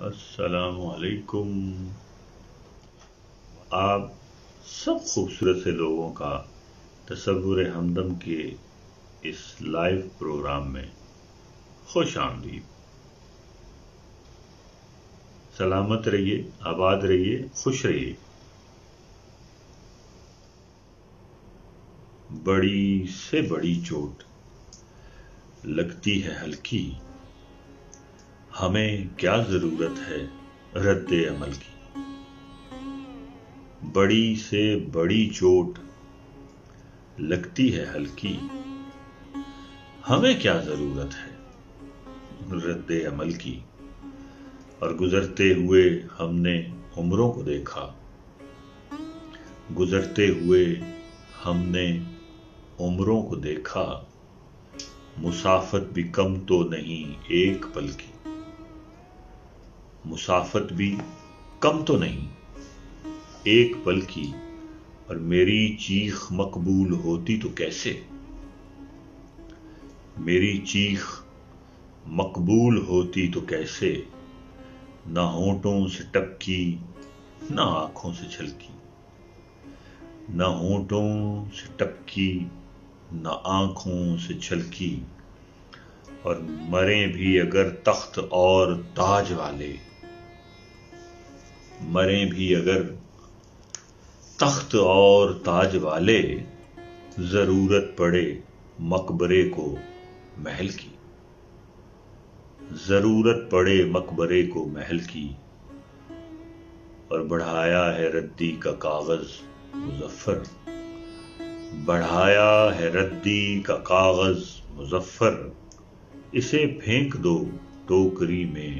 السلام علیکم۔ آپ سب خوبصورت سے لوگوں کا تصور ہمدم کے اس لائیو پروگرام میں خوش آمدید۔ سلامت رہیے، آباد رہیے، خوش رہیے۔ بڑی سے بڑی چوٹ لگتی ہے ہلکی، ہمیں کیا ضرورت ہے رد عمل کی۔ بڑی سے بڑی چوٹ لگتی ہے ہلکی، ہمیں کیا ضرورت ہے رد عمل کی۔ اور گزرتے ہوئے ہم نے عمروں کو دیکھا، گزرتے ہوئے ہم نے عمروں کو دیکھا، مسافت بھی کم تو نہیں ایک پل کی۔ مسافت بھی کم تو نہیں ایک پل کی، اور میری چیخ مقبول ہوتی تو کیسے، میری چیخ مقبول ہوتی تو کیسے۔ نہ ہونٹوں سے ٹپکی نہ آنکھوں سے چھلکی، نہ ہونٹوں سے ٹپکی نہ آنکھوں سے چھلکی۔ اور مریں بھی اگر تخت اور تاج والے، مریں بھی اگر تخت اور تاج والے، ضرورت پڑے مقبرے کو محل کی، ضرورت پڑے مقبرے کو محل کی۔ اور بڑھایا ہے ردی کا کاغذ مظفر، بڑھایا ہے ردی کا کاغذ مظفر۔ اسے پھینک دو ٹوکری میں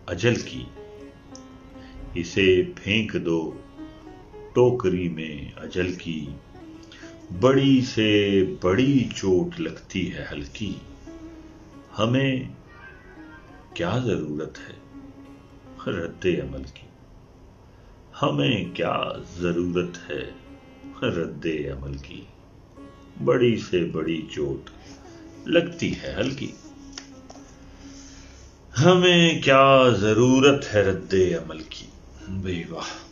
اجل کی، اسے پھینک دو ٹوکری میں اجل کی۔ بڑی سے بڑی چوٹ لگتی ہے ہلکی، ہمیں کیا ضرورت ہے رد عمل کی، ہمیں کیا ضرورت ہے رد عمل کی۔ بڑی سے بڑی چوٹ لگتی ہے ہلکی، ہمیں کیا ضرورت ہے رد عمل کی۔ بے واہ۔